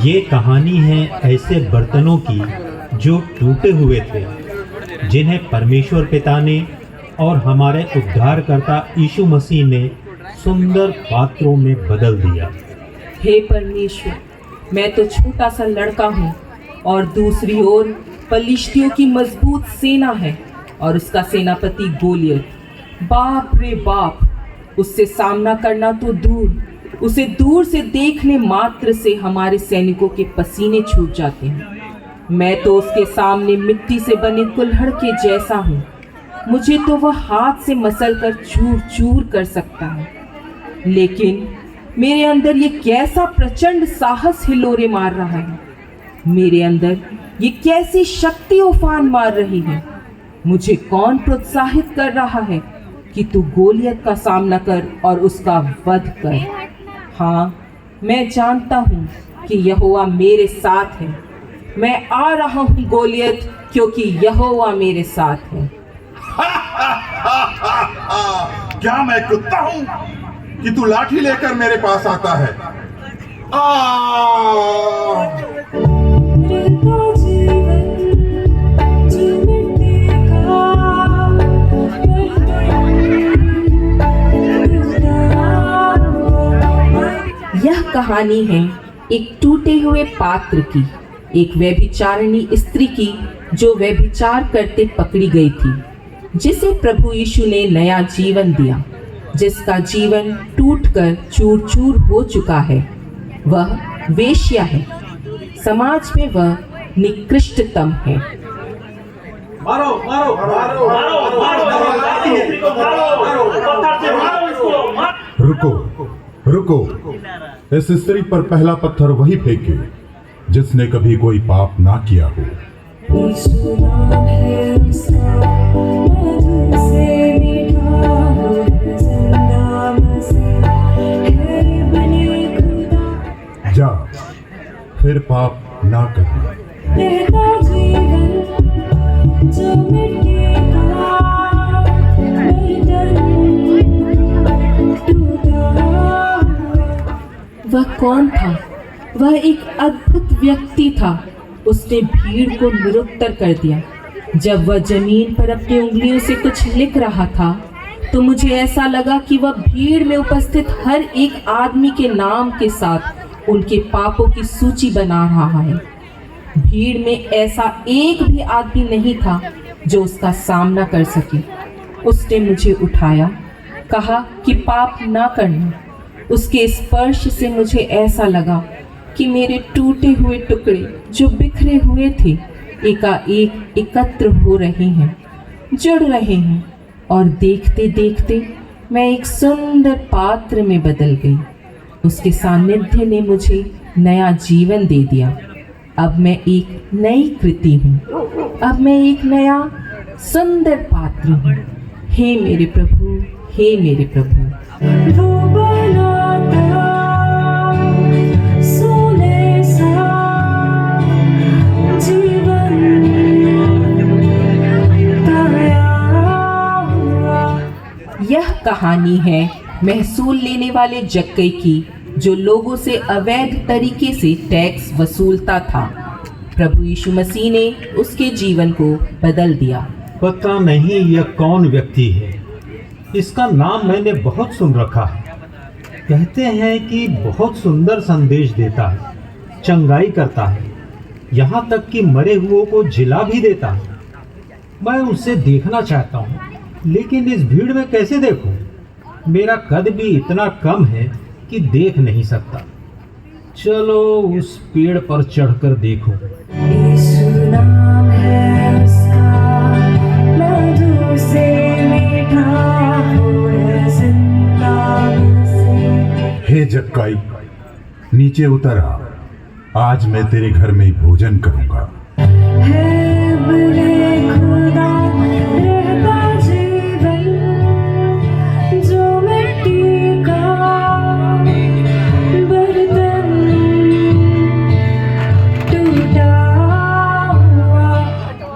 ये कहानी है ऐसे बर्तनों की जो टूटे हुए थे, जिन्हें परमेश्वर पिता ने और हमारे उद्धारकर्ता यीशु मसीह ने सुंदर पात्रों में बदल दिया। हे परमेश्वर, मैं तो छोटा सा लड़का हूँ और दूसरी ओर पलिश्तियों की मजबूत सेना है और उसका सेनापति गोलियत। बाप रे बाप, उससे सामना करना तो दूर, उसे दूर से देखने मात्र से हमारे सैनिकों के पसीने छूट जाते हैं। मैं तो उसके सामने मिट्टी से बने कुल्हड़ के जैसा हूँ। मुझे तो वह हाथ से मसल कर चूर चूर कर सकता है, लेकिन मेरे अंदर ये कैसा प्रचंड साहस हिलोरे मार रहा है। मेरे अंदर ये कैसी शक्ति उफान मार रही है। मुझे कौन प्रोत्साहित कर रहा है कि तू गोलियत का सामना कर और उसका वध कर। हाँ, मैं जानता हूँ कि यहोवा मेरे साथ है। मैं आ रहा हूँ गोलियत, क्योंकि यहोवा मेरे साथ है। क्या मैं कुत्ता हूँ कि तू लाठी लेकर मेरे पास आता है? यह कहानी है एक टूटे हुए पात्र की, एक व्यभिचारिणी स्त्री की जो व्यभिचार करते पकड़ी गई थी, जिसे प्रभु यीशु ने नया जीवन दिया, जिसका जीवन टूटकर चूर चूर हो चुका है। वह वेश्या है। समाज में वह निकृष्टतम है। मारो मारो मारो मारो मारो। रुको रुको, इस स्त्री पर पहला पत्थर वही फेंके जिसने कभी कोई पाप ना किया हो। जा, फिर पाप ना करना। वह कौन था? वह एक अद्भुत व्यक्ति था। उसने भीड़ को निरुत्तर कर दिया। जब वह जमीन पर अपनी उंगलियों से कुछ लिख रहा था, तो मुझे ऐसा लगा कि वह भीड़ में उपस्थित हर एक आदमी के नाम के साथ उनके पापों की सूची बना रहा है। भीड़ में ऐसा एक भी आदमी नहीं था जो उसका सामना कर सके। उसने मुझे उठाया, कहा कि पाप ना करना। उसके स्पर्श से मुझे ऐसा लगा कि मेरे टूटे हुए टुकड़े जो बिखरे हुए थे एकाएक एकत्र हो रहे हैं, जुड़ रहे हैं, और देखते देखते मैं एक सुंदर पात्र में बदल गई। उसके सानिध्य ने मुझे नया जीवन दे दिया। अब मैं एक नई कृति हूँ। अब मैं एक नया सुंदर पात्र हूँ। हे मेरे प्रभु, हे मेरे प्रभु। यह कहानी है महसूल लेने वाले जक्कई की, जो लोगों से अवैध तरीके से टैक्स वसूलता था। प्रभु यीशु मसीह ने उसके जीवन को बदल दिया। पता नहीं यह कौन व्यक्ति है। इसका नाम मैंने बहुत सुन रखा है। कहते हैं कि बहुत सुंदर संदेश देता है, चंगाई करता है, यहाँ तक कि मरे हुओं को जिला भी देता है। मैं उसे देखना चाहता हूँ, लेकिन इस भीड़ में कैसे देखूं? मेरा कद भी इतना कम है कि देख नहीं सकता। चलो उस पेड़ पर चढ़कर देखो। यीशु नाम है उसका, मधु से मीठा है जिंदा से। हे जक्कई, नीचे उतर आ। आज मैं तेरे घर में भोजन करूंगा।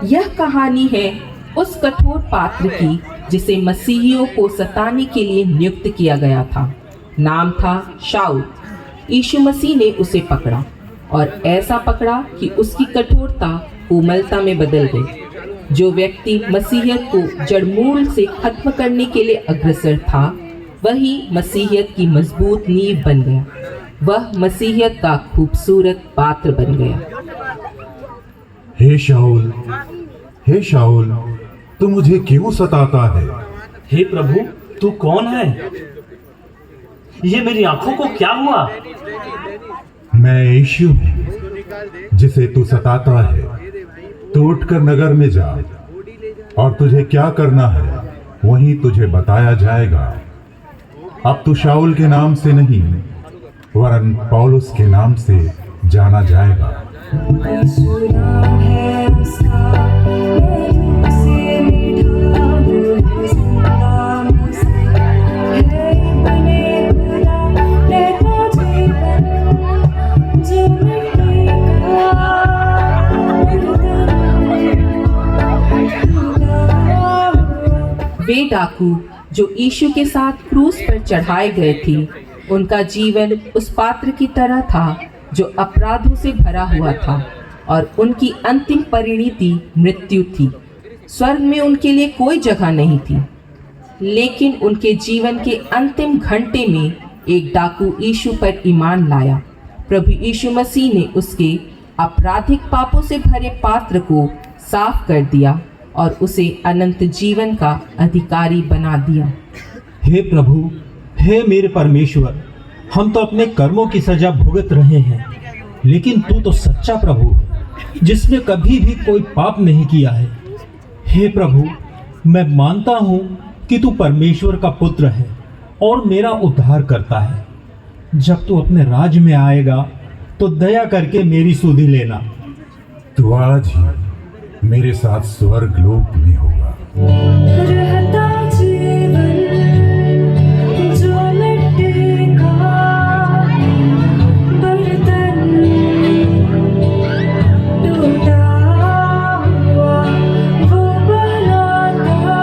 यह कहानी है उस कठोर पात्र की जिसे मसीहियों को सताने के लिए नियुक्त किया गया था। नाम था शाऊल। यीशु मसीह ने उसे पकड़ा, और ऐसा पकड़ा कि उसकी कठोरता कोमलता में बदल गई। जो व्यक्ति मसीहियत को जड़मूल से खत्म करने के लिए अग्रसर था, वही मसीहियत की मजबूत नींव बन गया। वह मसीहियत का खूबसूरत पात्र बन गया। हे शाऊल, तू मुझे क्यों सताता है? हे प्रभु, तू कौन है? ये मेरी आंखों को क्या हुआ? मैं यीशु हूं, जिसे तू सताता है। तू उठकर नगर में जा, और तुझे क्या करना है वही तुझे बताया जाएगा। अब तू शाऊल के नाम से नहीं, वरन पौलुस के नाम से जाना जाएगा। यीशु नाम है उसका, मधु से मीठा, वो है जिंदा मसीह, है बने खुदा, रहता जीवन, जो मिट्टी का वे डाकू जो यीशु के साथ क्रूस पर चढ़ाए गए थे, उनका जीवन उस पात्र की तरह था जो अपराधों से भरा हुआ था, और उनकी अंतिम परिणति मृत्यु थी। स्वर्ग में उनके लिए कोई जगह नहीं थी। लेकिन उनके जीवन के अंतिम घंटे में एक डाकू यीशु पर ईमान लाया। प्रभु यीशु मसीह ने उसके आपराधिक पापों से भरे पात्र को साफ कर दिया और उसे अनंत जीवन का अधिकारी बना दिया। हे प्रभु, हे मेरे परमेश्वर, हम तो अपने कर्मों की सजा भुगत रहे हैं, लेकिन तू तो सच्चा प्रभु है, जिसने कभी भी कोई पाप नहीं किया है। हे प्रभु, मैं मानता हूँ कि तू परमेश्वर का पुत्र है और मेरा उद्धार करता है। जब तू अपने राज में आएगा तो दया करके मेरी सुधि लेना। तू आज ही मेरे साथ स्वर्ग लोक में होगा। रहता जीवन, जो मिट्टी का बर्तन, टूटा हुआ वो बनाता,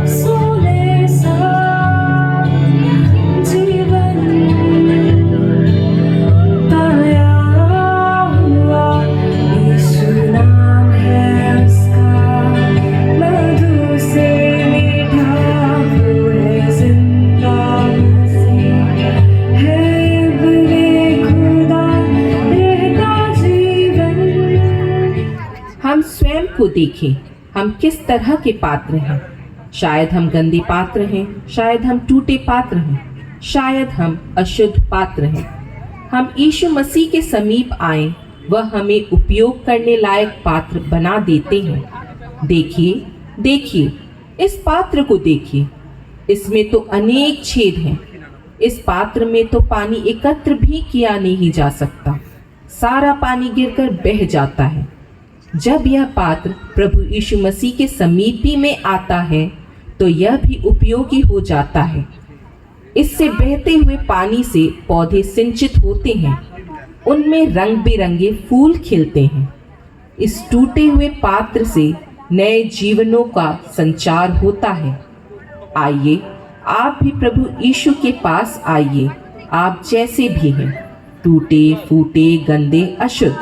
सोने सा जीवन पाया हुआ। यीशु नाम है उसका, मधु से मीठा, वो है जिंदा मसीह, है बने खुदा, रहता जीवन। हम स्वयं को देखें, हम किस तरह के पात्र हैं। शायद हम गंदे पात्र हैं, शायद हम टूटे पात्र हैं, शायद हम अशुद्ध पात्र हैं। हम यीशु मसीह के समीप आए, वह हमें उपयोग करने लायक पात्र बना देते हैं। देखिए, देखिए, इस पात्र को देखिए। इसमें तो अनेक छेद हैं। इस पात्र में तो पानी एकत्र भी किया नहीं जा सकता। सारा पानी गिरकर बह जाता है। जब यह पात्र प्रभु यीशु मसीह के समीपी में आता है तो यह भी उपयोगी हो जाता है। इससे बहते हुए पानी से पौधे सिंचित होते हैं, उनमें रंग बिरंगे फूल खिलते हैं। इस टूटे हुए पात्र से नए जीवनों का संचार होता है। आइए, आप भी प्रभु यीशु के पास आइए, आप जैसे भी हैं, टूटे फूटे, गंदे, अशुद्ध।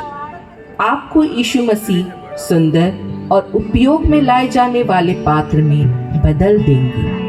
आपको यीशु मसीह सुंदर और उपयोग में लाए जाने वाले पात्र में बदल देंगे।